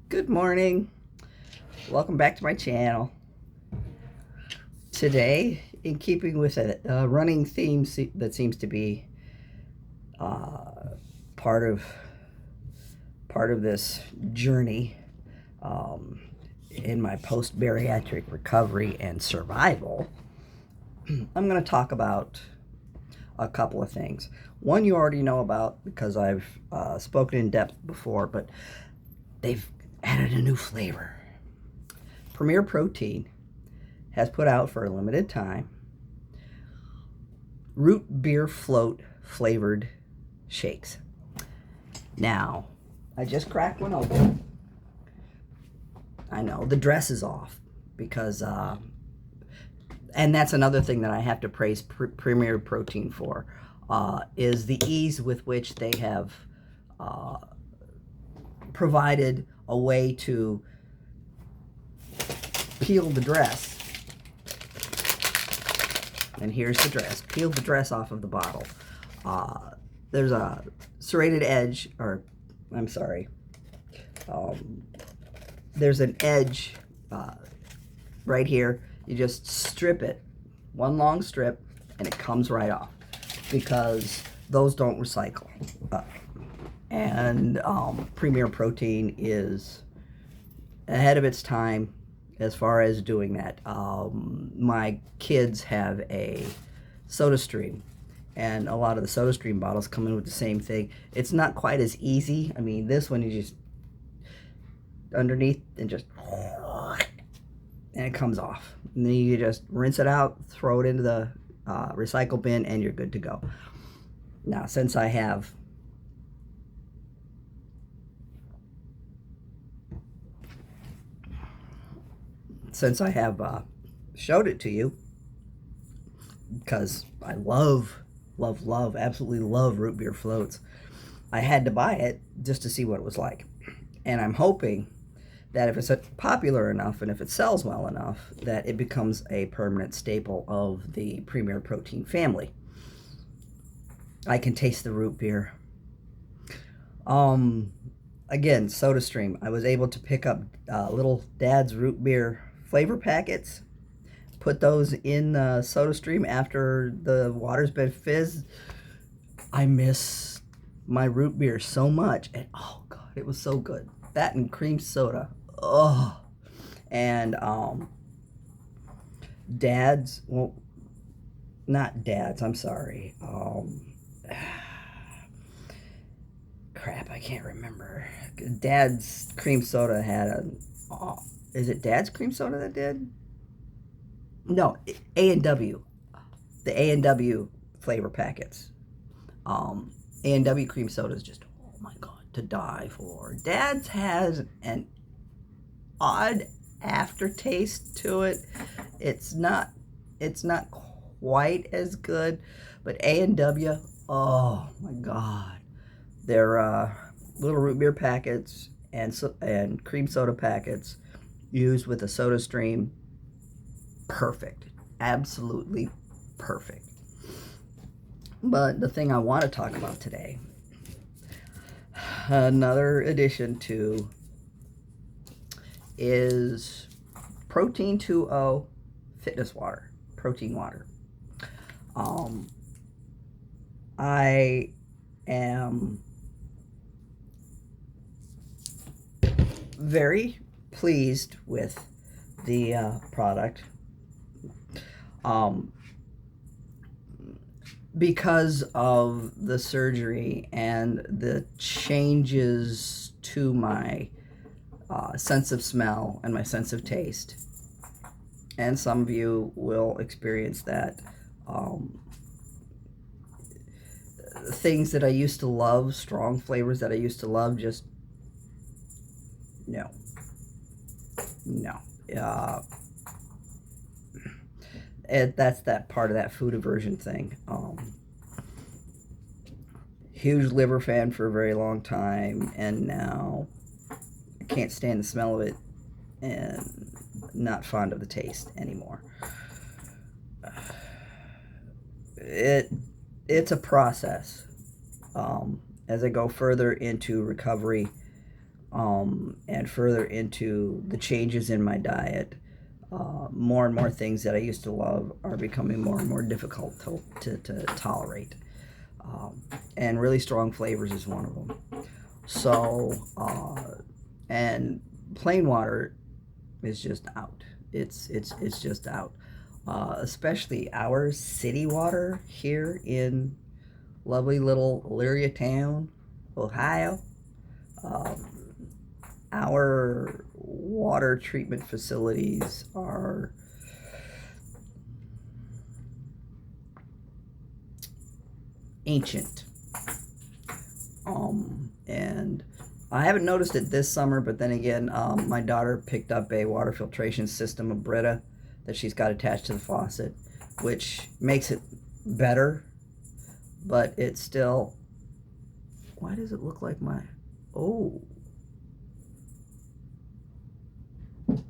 Good morning. Welcome back to my channel. Today, in keeping with a running theme that seems to be part of this journey in my post-bariatric recovery and survival, I'm going to talk about a couple of things. One you already know about because I've spoken in depth before, but they've added a new flavor. Premier Protein has put out for a limited time root beer float flavored shakes. Now, I just cracked one open. I know the dress is off because, and that's another thing that I have to praise Premier Protein for, is the ease with which they have provided a way to peel the dress. And here's the dress. Peel the dress off of the bottle. There's a serrated edge, or I'm sorry. There's an edge right here. You just strip it, one long strip, and it comes right off because those don't recycle. And Premier Protein is ahead of its time as far as doing that. My kids have a SodaStream, and a lot of the SodaStream bottles come in with the same thing. It's not quite as easy. I mean, this one you just underneath and just and it comes off. And then you just rinse it out, throw it into the recycle bin, and you're good to go. Now, since I have showed it to you, because I absolutely love root beer floats, I had to buy it just to see what it was like. And I'm hoping that if it's popular enough and if it sells well enough, that it becomes a permanent staple of the Premier Protein family. I can taste the root beer. Again, SodaStream. I was able to pick up little Dad's root beer flavor packets, put those in SodaStream after the water's been fizzed. I miss my root beer so much, and oh god, it was so good. That and cream soda. Oh, and Dad's, well, not Dad's, I'm sorry. Crap, I can't remember. Dad's cream soda had a, is it Dad's cream soda that did? No, A&W. The A&W flavor packets. A&W cream soda is just, oh my god, to die for. Dad's has an odd aftertaste to it. It's not quite as good, but A&W, oh my god. They're little root beer packets and cream soda packets used with a SodaStream. Perfect. Absolutely perfect. But the thing I want to talk about today, another addition to, is Protein2o fitness water, protein water. I am very pleased with the product because of the surgery and the changes to my sense of smell and my sense of taste. And some of you will experience that. Things that I used to love, strong flavors that I used to love, just no. That's that part of that food aversion thing. Huge liver fan for a very long time, and now I can't stand the smell of it, and not fond of the taste anymore. It's a process. As I go further into recovery, and further into the changes in my diet, more and more things that I used to love are becoming more and more difficult to tolerate. And really strong flavors is one of them. So, and plain water is just out. It's just out. Especially our city water here in lovely little Elyria town, Ohio. Um, our water treatment facilities are ancient. And I haven't noticed it this summer, but then again, my daughter picked up a water filtration system, a Brita, that she's got attached to the faucet, which makes it better, but it's still, why does it look like my, oh,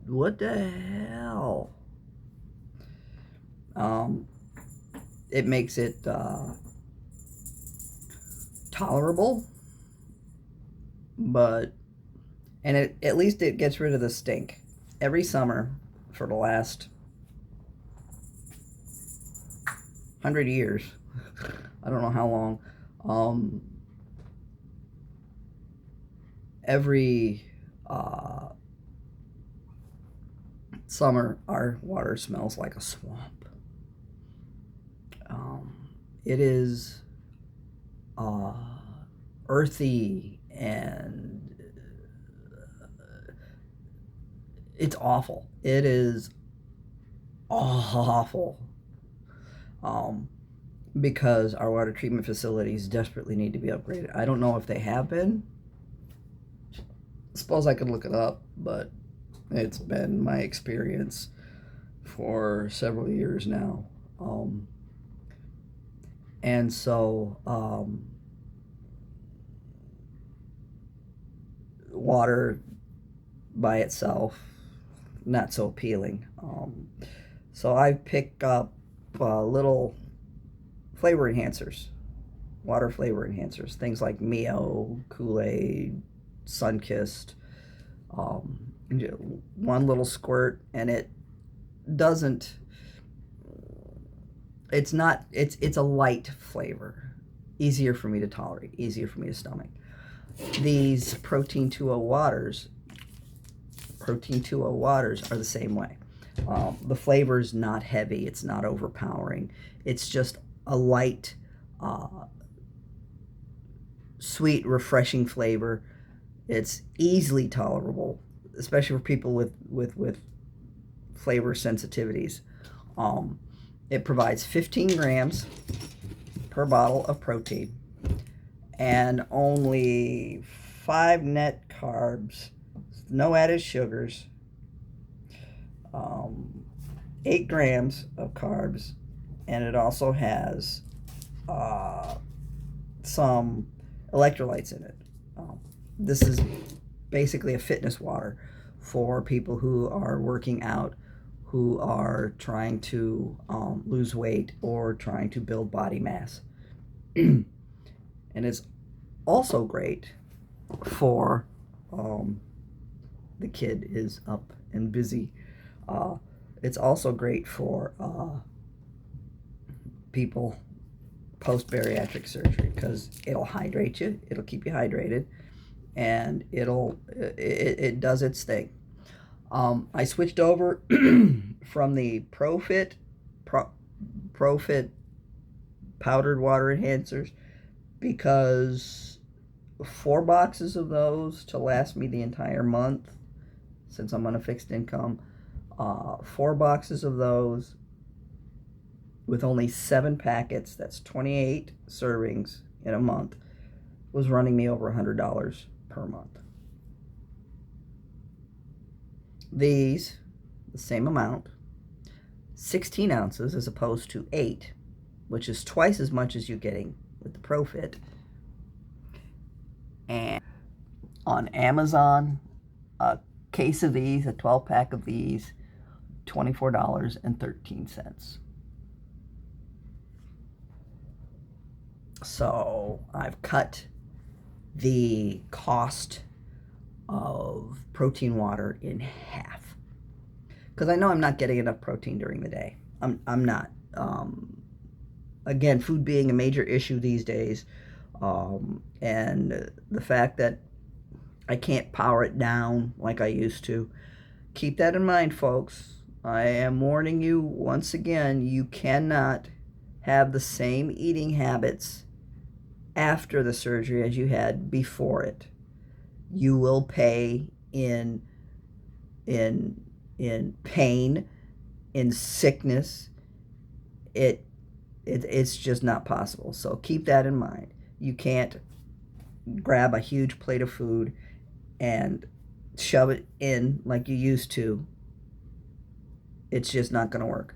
what the hell? It makes it tolerable, but, and at least it gets rid of the stink. Every summer for the last 100 years, I don't know how long, every summer our water smells like a swamp. It is earthy, and it's awful. It is awful. Because our water treatment facilities desperately need to be upgraded. I don't know if they have been. Suppose I could look it up, but it's been my experience for several years now. And so water by itself, not so appealing. So I pick up little flavor enhancers, water flavor enhancers, things like Mio, Kool-Aid, Sunkissed, one little squirt, and it doesn't, it's not, it's a light flavor, easier for me to tolerate, easier for me to stomach. These Protein2o waters are the same way. The flavor is not heavy, it's not overpowering, it's just a light, sweet, refreshing flavor. It's easily tolerable, especially for people with flavor sensitivities. It provides 15 grams per bottle of protein and only 5 net carbs, no added sugars, 8 grams of carbs, and it also has some electrolytes in it. This is basically a fitness water for people who are working out, who are trying to lose weight or trying to build body mass. And it's also great for the kid is up and busy. It's also great for people post-bariatric surgery, because it'll hydrate you, it'll keep you hydrated, and it does its thing. I switched over from the Profit powdered water enhancers, because 4 boxes of those to last me the entire month, since I'm on a fixed income, 4 boxes of those with only 7 packets, that's 28 servings in a month, was running me over $100 per month. These, the same amount, 16 ounces as opposed to 8, which is twice as much as you're getting with the Profit. And on Amazon, a case of these, a 12-pack of these, $24.13. So I've cut the cost of protein water in half. Because I know I'm not getting enough protein during the day. I'm not. Again, food being a major issue these days, and the fact that I can't power it down like I used to. Keep that in mind, folks. I am warning you once again, you cannot have the same eating habits after the surgery as you had before it. You will pay in pain, in sickness. It's just not possible. So keep that in mind. You can't grab a huge plate of food and shove it in like you used to. It's just not going to work.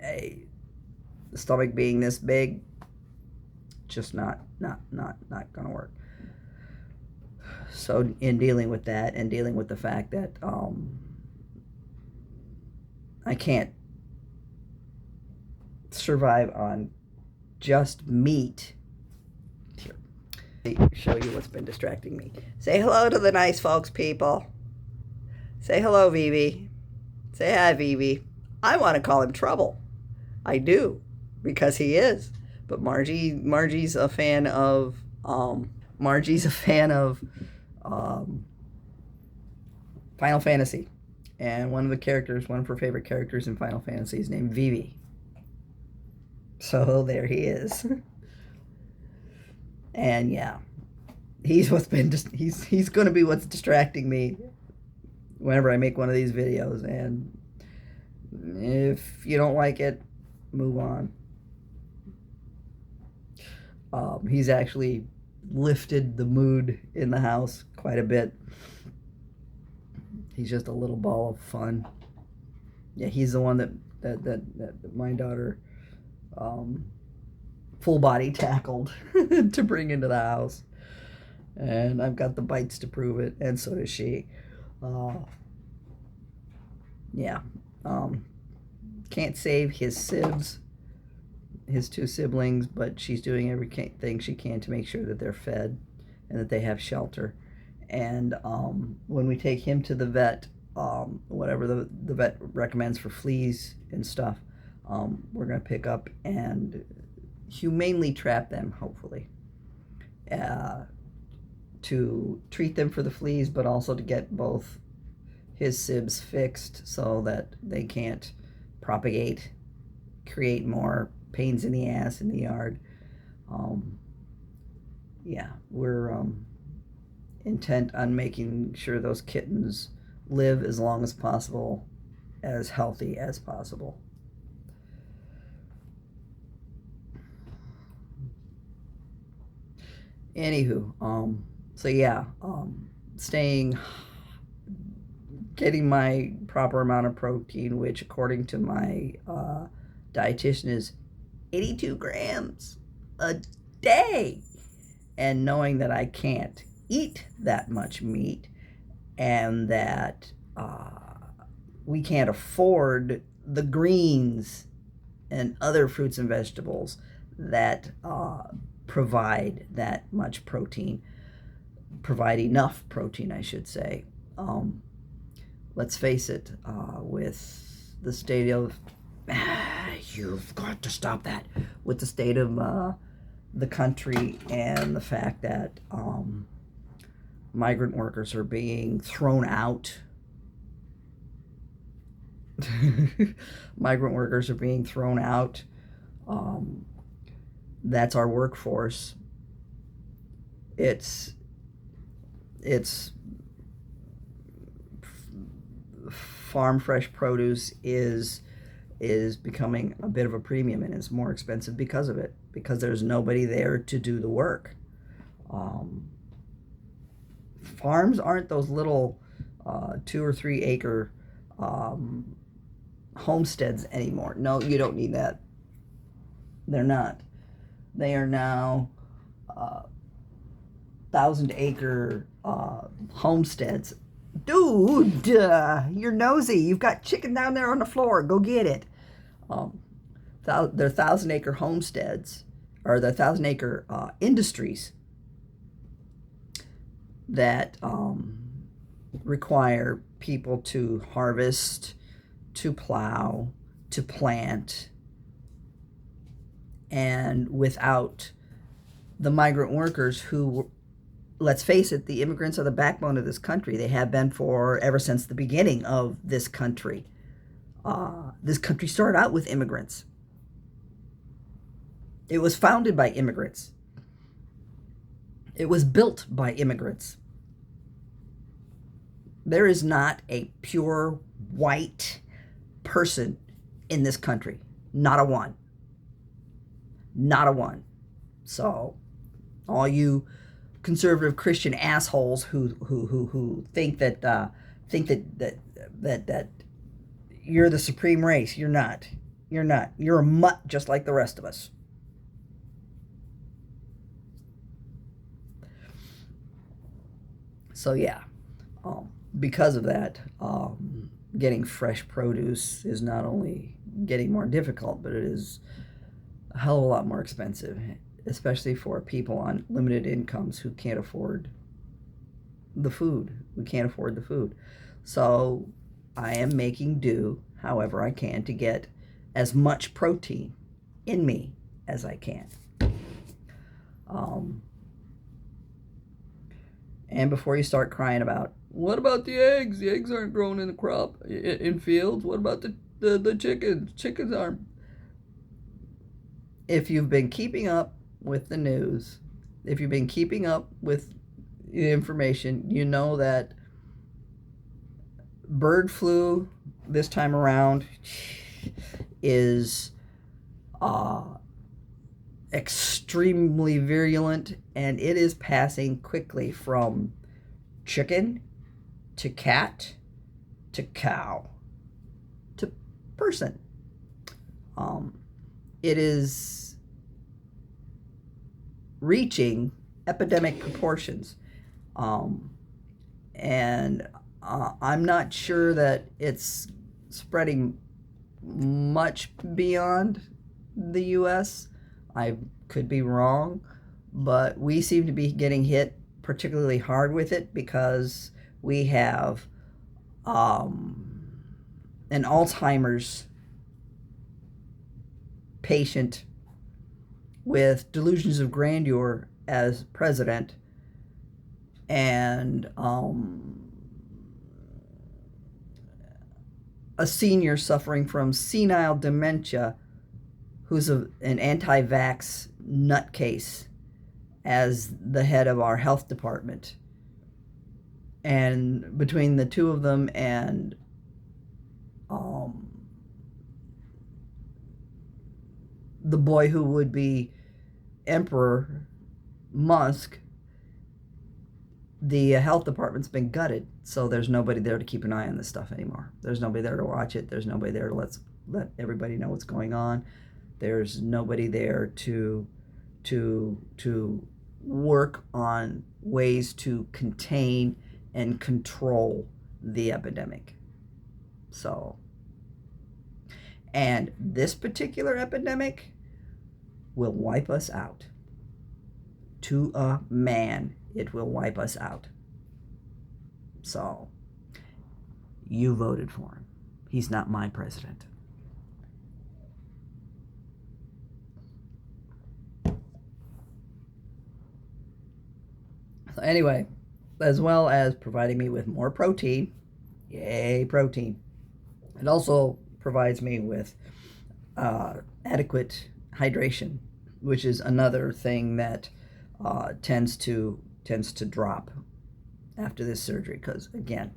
The stomach being this big, just not going to work. So in dealing with that and dealing with the fact that I can't survive on just meat. Here, show you what's been distracting me. Say hello to the nice folks, people. Say hello, Vivi. Say hi, Vivi. I want to call him Trouble. I do, because he is. But Margie's a fan of Final Fantasy, and one of her favorite characters in Final Fantasy is named Vivi. So there he is. And yeah, he's going to be what's distracting me whenever I make one of these videos. And if you don't like it, move on. He's actually lifted the mood in the house quite a bit. He's just a little ball of fun. Yeah, he's the one that my daughter full body tackled to bring into the house, and I've got the bites to prove it, and so does she. Yeah, can't save his sibs, his two siblings, but she's doing everything she can to make sure that they're fed and that they have shelter. And when we take him to the vet, whatever the vet recommends for fleas and stuff, we're going to pick up and humanely trap them, hopefully, to treat them for the fleas, but also to get both his sibs fixed so that they can't propagate, create more pains in the ass in the yard. Yeah, we're intent on making sure those kittens live as long as possible, as healthy as possible. Anywho, so yeah, getting my proper amount of protein, which according to my dietitian is 82 grams a day, and knowing that I can't eat that much meat, and that we can't afford the greens and other fruits and vegetables that provide that much protein, provide enough protein, I should say. Let's face it, with the state of you've got to stop that, with the state of the country and the fact that migrant workers are being thrown out. Migrant workers are being thrown out. That's our workforce. It's farm fresh produce is becoming a bit of a premium, and it's more expensive because of it, because there's nobody there to do the work. Farms aren't those little 2 or 3 acre homesteads anymore. No, you don't need that. They're not. They are now 1,000-acre homesteads. Dude, you're nosy. You've got chicken down there on the floor. Go get it. They're 1,000-acre homesteads, or they're 1,000-acre industries that require people to harvest, to plow, to plant, and without the migrant workers who, let's face it, the immigrants are the backbone of this country. They have been for ever since the beginning of this country. This country started out with immigrants. It was founded by immigrants. It was built by immigrants. There is not a pure white person in this country. Not a one. Not a one. So, all you conservative Christian assholes who think that you're the supreme race, you're not. You're not. You're a mutt just like the rest of us. So yeah, because of that, getting fresh produce is not only getting more difficult, but it is a hell of a lot more expensive, especially for people on limited incomes who can't afford the food. We can't afford the food. So I am making do however I can to get as much protein in me as I can. And before you start crying about, what about the eggs? The eggs aren't grown in the crop, in fields. What about the chickens? Chickens aren't. If you've been keeping up with the news, if you've been keeping up with the information, you know that bird flu this time around is extremely virulent, and it is passing quickly from chicken to cat to cow to person. It is reaching epidemic proportions, and I'm not sure that it's spreading much beyond the U.S. I could be wrong, but we seem to be getting hit particularly hard with it because we have an Alzheimer's patient with delusions of grandeur as president, and a senior suffering from senile dementia who's an anti-vax nutcase as the head of our health department. And between the two of them and the boy who would be Emperor Musk, the health department's been gutted. So there's nobody there to keep an eye on this stuff anymore. There's nobody there to watch it. There's nobody there to let everybody know what's going on. There's nobody there to work on ways to contain and control the epidemic. So, and this particular epidemic will wipe us out. To a man, it will wipe us out. So, you voted for him. He's not my president. So anyway, as well as providing me with more protein, yay, protein, it also provides me with adequate hydration, which is another thing that tends to drop after this surgery, because again,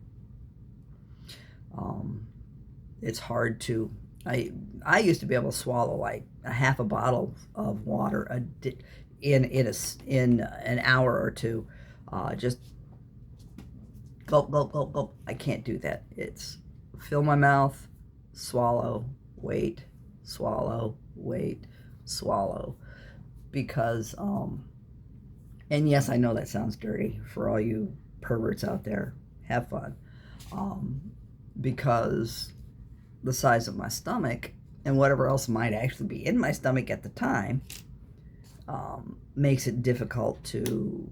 it's hard to. I used to be able to swallow like a half a bottle of water in an hour or two, just gulp, gulp, gulp, gulp. I can't do that. It's fill my mouth, swallow, wait, swallow, wait, swallow, because and yes, I know that sounds dirty for all you perverts out there. Have fun, because the size of my stomach and whatever else might actually be in my stomach at the time makes it difficult to,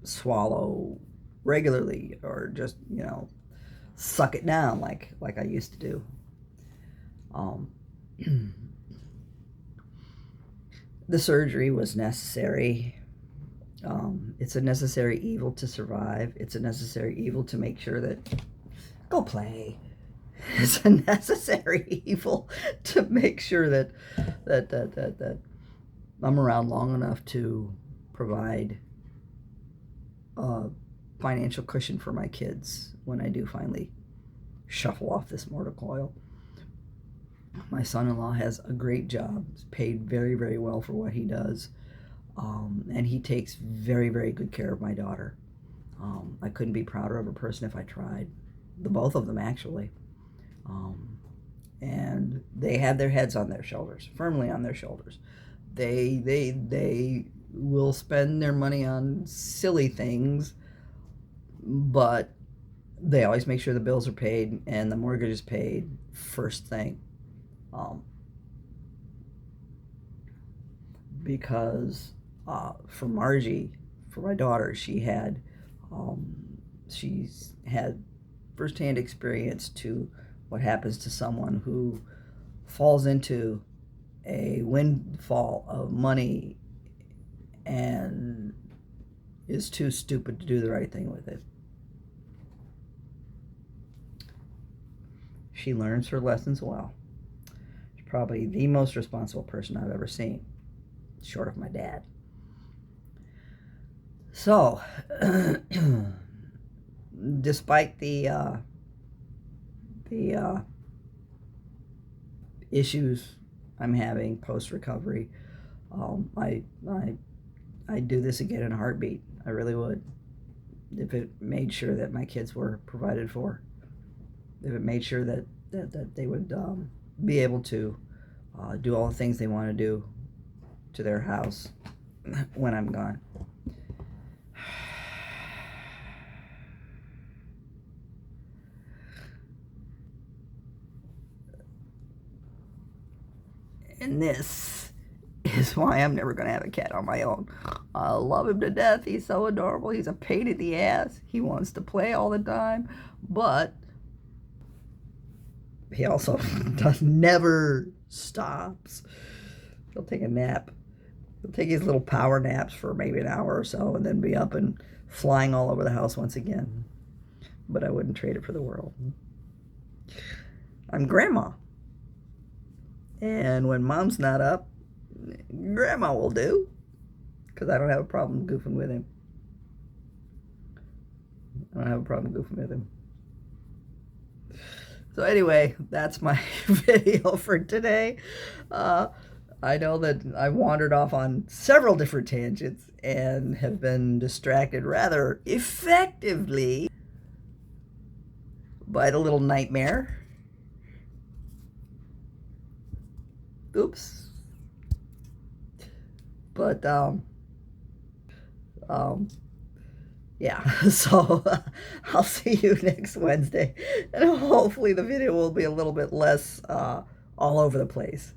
swallow regularly or just, suck it down like I used to do. Um, the surgery was necessary. It's a necessary evil to survive. It's a necessary evil to make sure that go play. It's a necessary evil to make sure that I'm around long enough to provide a financial cushion for my kids when I do finally shuffle off this mortal coil. My son-in-law has a great job. He's paid very, very well for what he does. And he takes very, very good care of my daughter. I couldn't be prouder of a person if I tried. The both of them, actually. And they have their heads on their shoulders, firmly on their shoulders. They will spend their money on silly things, but they always make sure the bills are paid and the mortgage is paid first thing. Because for Margie, for my daughter, she's had firsthand experience to what happens to someone who falls into a windfall of money and is too stupid to do the right thing with it. She learns her lessons well. She's probably the most responsible person I've ever seen, short of my dad. So, despite the issues I'm having post-recovery, I'd do this again in a heartbeat. I really would. If it made sure that my kids were provided for. If it made sure that they would be able to do all the things they want to do to their house when I'm gone. And this is why I'm never going to have a cat on my own. I love him to death. He's so adorable. He's a pain in the ass. He wants to play all the time, but he also never stops. He'll take a nap. He'll take his little power naps for maybe an hour or so and then be up and flying all over the house once again. But I wouldn't trade it for the world. I'm grandma. And when mom's not up, grandma will do. Because I don't have a problem goofing with him. So anyway, that's my video for today. I know that I wandered off on several different tangents and have been distracted rather effectively by the little nightmare. Oops. But, yeah, so I'll see you next Wednesday, and hopefully the video will be a little bit less all over the place.